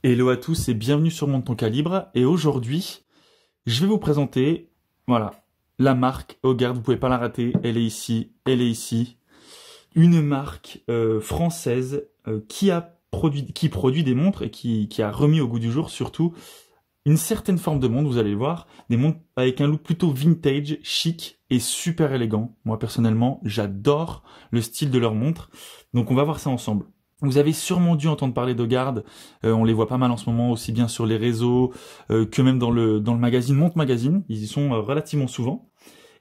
Hello à tous et bienvenue sur Monte ton calibre. Et aujourd'hui, je vais vous présenter, voilà, la marque Hogarth. Vous pouvez pas la rater. Elle est ici, elle est ici. Une marque française qui produit des montres et qui a remis au goût du jour surtout une certaine forme de montre. Vous allez le voir, des montres avec un look plutôt vintage, chic et super élégant. Moi personnellement, j'adore le style de leurs montres. Donc on va voir ça ensemble. Vous avez sûrement dû entendre parler d'Hogarth, on les voit pas mal en ce moment, aussi bien sur les réseaux que même dans le magazine Montre Magazine, ils y sont relativement souvent.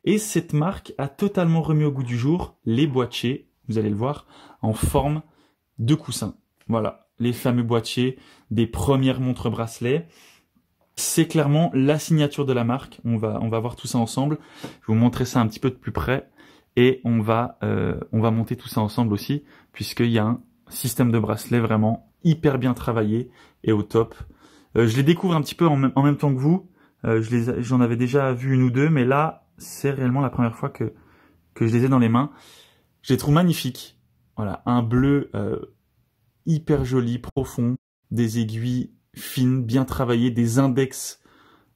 Et cette marque a totalement remis au goût du jour les boîtiers, vous allez le voir, en forme de coussin. Voilà, les fameux boîtiers des premières montres bracelets. C'est clairement la signature de la marque, on va voir tout ça ensemble. Je vais vous montrer ça un petit peu de plus près et on va monter tout ça ensemble aussi, puisqu'il y a un système de bracelet vraiment hyper bien travaillé et au top. Je les découvre un petit peu en même temps que vous. J'en avais déjà vu une ou deux, mais là, c'est réellement la première fois que je les ai dans les mains. Je les trouve magnifiques. Voilà, un bleu hyper joli, profond, des aiguilles fines, bien travaillées, des index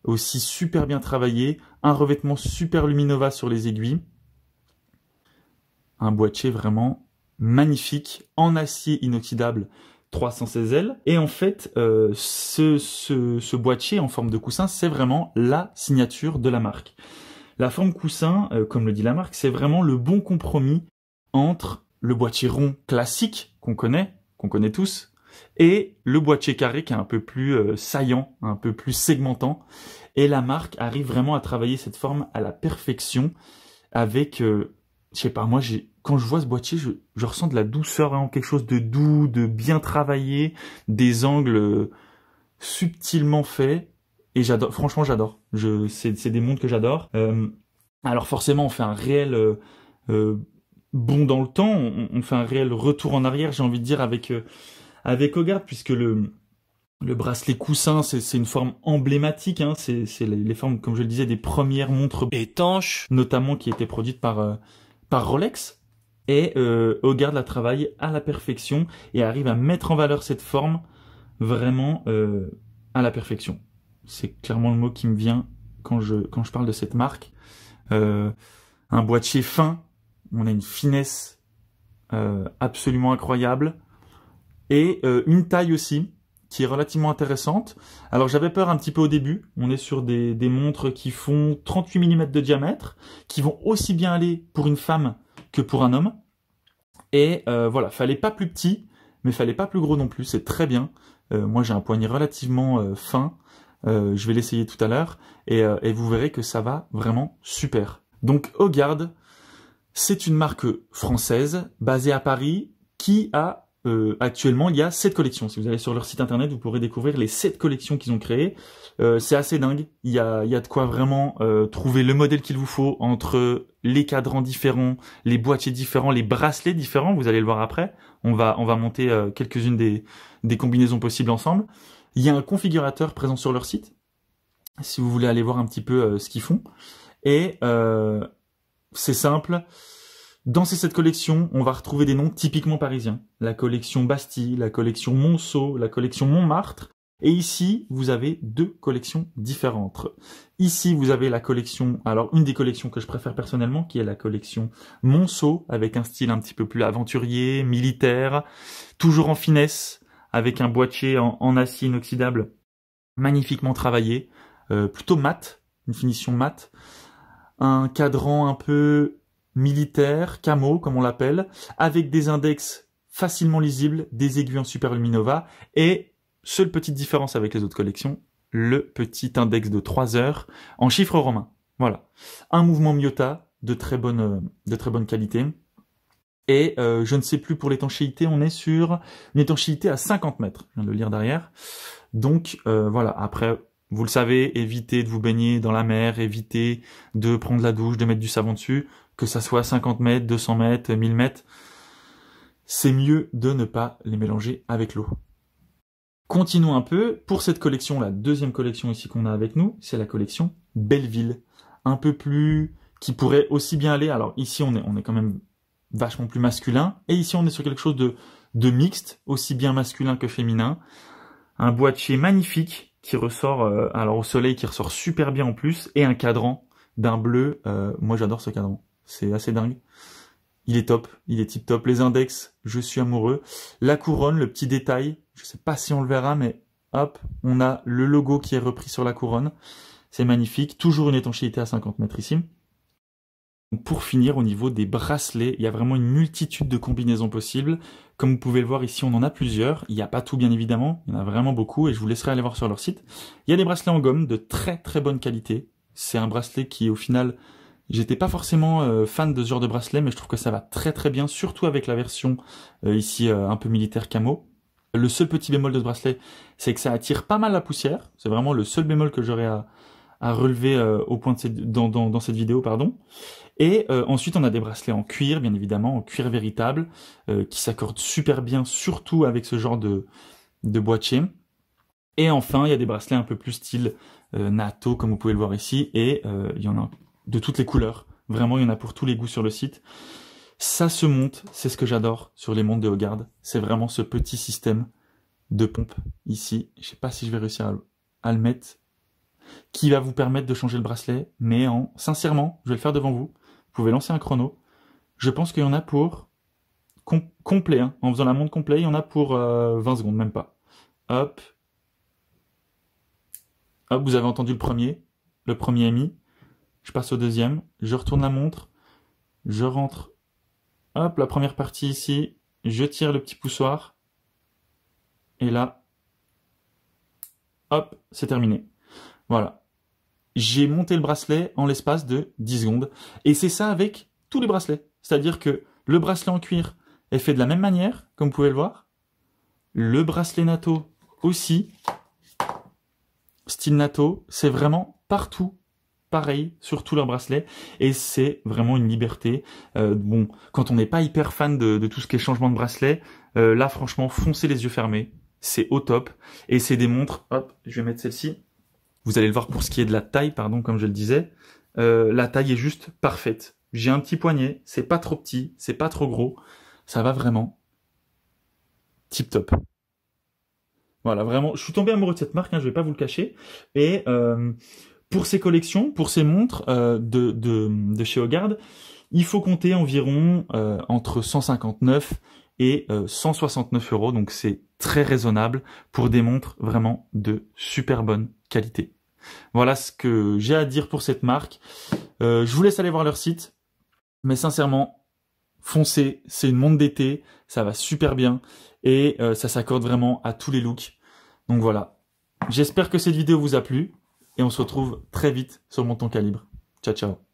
aussi super bien travaillés, un revêtement super Luminova sur les aiguilles. Un boîtier vraiment magnifique, en acier inoxydable 316L. Et en fait, ce boîtier en forme de coussin, c'est vraiment la signature de la marque. La forme coussin, comme le dit la marque, c'est vraiment le bon compromis entre le boîtier rond classique qu'on connaît tous, et le boîtier carré qui est un peu plus saillant, un peu plus segmentant. Et la marque arrive vraiment à travailler cette forme à la perfection avec... je sais pas, moi, quand je vois ce boîtier, je ressens de la douceur, hein, quelque chose de doux, de bien travaillé, des angles subtilement faits, et j'adore, franchement, j'adore. C'est des montres que j'adore. Alors forcément, on fait un réel bond dans le temps, on fait un réel retour en arrière, j'ai envie de dire, avec Hogarth, puisque le bracelet coussin, c'est une forme emblématique, hein, c'est les formes, comme je le disais, des premières montres étanches, notamment qui étaient produites par Rolex, et Hogarth la travaille à la perfection et arrive à mettre en valeur cette forme vraiment à la perfection. C'est clairement le mot qui me vient quand je parle de cette marque. Un boîtier fin, on a une finesse absolument incroyable, et une taille aussi qui est relativement intéressante. Alors j'avais peur un petit peu au début, on est sur des montres qui font 38 mm de diamètre, qui vont aussi bien aller pour une femme que pour un homme. Et voilà, fallait pas plus petit, mais fallait pas plus gros non plus, c'est très bien. Moi j'ai un poignet relativement fin, je vais l'essayer tout à l'heure, et vous verrez que ça va vraiment super. Donc Hogarth, c'est une marque française, basée à Paris, qui a actuellement, il y a 7 collections. Si vous allez sur leur site internet, vous pourrez découvrir les 7 collections qu'ils ont créées. C'est assez dingue. Il y a de quoi vraiment trouver le modèle qu'il vous faut entre les cadrans différents, les boîtiers différents, les bracelets différents. Vous allez le voir après. On va monter quelques-unes des combinaisons possibles ensemble. Il y a un configurateur présent sur leur site, si vous voulez aller voir un petit peu ce qu'ils font. Et c'est simple. Dans ces 7 collections, on va retrouver des noms typiquement parisiens. La collection Bastille, la collection Monceau, la collection Montmartre. Et ici, vous avez 2 collections différentes. Ici, vous avez la collection, alors une des collections que je préfère personnellement, qui est la collection Monceau, avec un style un petit peu plus aventurier, militaire, toujours en finesse, avec un boîtier en acier inoxydable magnifiquement travaillé, plutôt mat, une finition mat, un cadran un peu militaire, camo comme on l'appelle, avec des index facilement lisibles, des aiguilles en super Luminova, et seule petite différence avec les autres collections, le petit index de 3 heures en chiffres romains. Voilà. Un mouvement Miyota de très bonne qualité. Et je ne sais plus pour l'étanchéité, on est sur une étanchéité à 50 mètres. Je viens de le lire derrière. Donc voilà, après... Vous le savez, évitez de vous baigner dans la mer, évitez de prendre la douche, de mettre du savon dessus, que ça soit 50 mètres, 200 mètres, 1000 mètres. C'est mieux de ne pas les mélanger avec l'eau. Continuons un peu. Pour cette collection, la deuxième collection ici qu'on a avec nous, c'est la collection Belleville. Un peu plus... qui pourrait aussi bien aller... Alors ici, on est quand même vachement plus masculin. Et ici, on est sur quelque chose de mixte, aussi bien masculin que féminin. Un boîtier magnifique qui ressort, alors au soleil, qui ressort super bien en plus, et un cadran d'un bleu. Moi, j'adore ce cadran. C'est assez dingue. Il est top, il est tip top. Les index, je suis amoureux. La couronne, le petit détail, je sais pas si on le verra, mais hop, on a le logo qui est repris sur la couronne. C'est magnifique. Toujours une étanchéité à 50 mètres ici. Pour finir, au niveau des bracelets, il y a vraiment une multitude de combinaisons possibles. Comme vous pouvez le voir ici, on en a plusieurs. Il n'y a pas tout, bien évidemment. Il y en a vraiment beaucoup et je vous laisserai aller voir sur leur site. Il y a des bracelets en gomme de très très bonne qualité. C'est un bracelet qui, au final, j'étais pas forcément fan de ce genre de bracelet, mais je trouve que ça va très très bien, surtout avec la version ici un peu militaire camo. Le seul petit bémol de ce bracelet, c'est que ça attire pas mal la poussière. C'est vraiment le seul bémol que j'aurais à relever au point de dans cette vidéo, pardon. Et ensuite, on a des bracelets en cuir, bien évidemment, en cuir véritable, qui s'accordent super bien, surtout avec ce genre de boîtier. Et enfin, il y a des bracelets un peu plus style NATO, comme vous pouvez le voir ici, et il y en a de toutes les couleurs. Vraiment, il y en a pour tous les goûts sur le site. Ça se monte, c'est ce que j'adore sur les montres de Haugaard. C'est vraiment ce petit système de pompe ici. Je sais pas si je vais réussir à le mettre, qui va vous permettre de changer le bracelet, mais sincèrement, je vais le faire devant vous. Vous pouvez lancer un chrono. Je pense qu'il y en a pour complet, hein. En faisant la montre complet, il y en a pour 20 secondes, même pas. Hop. Hop, vous avez entendu le premier. Le premier est mis. Je passe au deuxième. Je retourne la montre. Je rentre. Hop, la première partie ici. Je tire le petit poussoir. Et là, hop, c'est terminé. Voilà. J'ai monté le bracelet en l'espace de 10 secondes. Et c'est ça avec tous les bracelets. C'est-à-dire que le bracelet en cuir est fait de la même manière, comme vous pouvez le voir. Le bracelet NATO aussi. Style NATO, c'est vraiment partout pareil sur tous leurs bracelets. Et c'est vraiment une liberté. Bon, quand on n'est pas hyper fan de tout ce qui est changement de bracelet, là franchement, foncez les yeux fermés. C'est au top. Et c'est des montres, hop, je vais mettre celle-ci. Vous allez le voir pour ce qui est de la taille, pardon, comme je le disais. La taille est juste parfaite. J'ai un petit poignet, c'est pas trop petit, c'est pas trop gros. Ça va vraiment tip top. Voilà, vraiment, je suis tombé amoureux de cette marque, hein, je vais pas vous le cacher. Et pour ces collections, pour ces montres de chez Haugaard, il faut compter environ entre 159 et 169 €. Donc c'est très raisonnable pour des montres vraiment de super bonne qualité. Voilà ce que j'ai à dire pour cette marque. Je vous laisse aller voir leur site. Mais sincèrement, foncez, c'est une montre d'été, ça va super bien et ça s'accorde vraiment à tous les looks. Donc voilà, j'espère que cette vidéo vous a plu et on se retrouve très vite sur Montre ton calibre. Ciao ciao.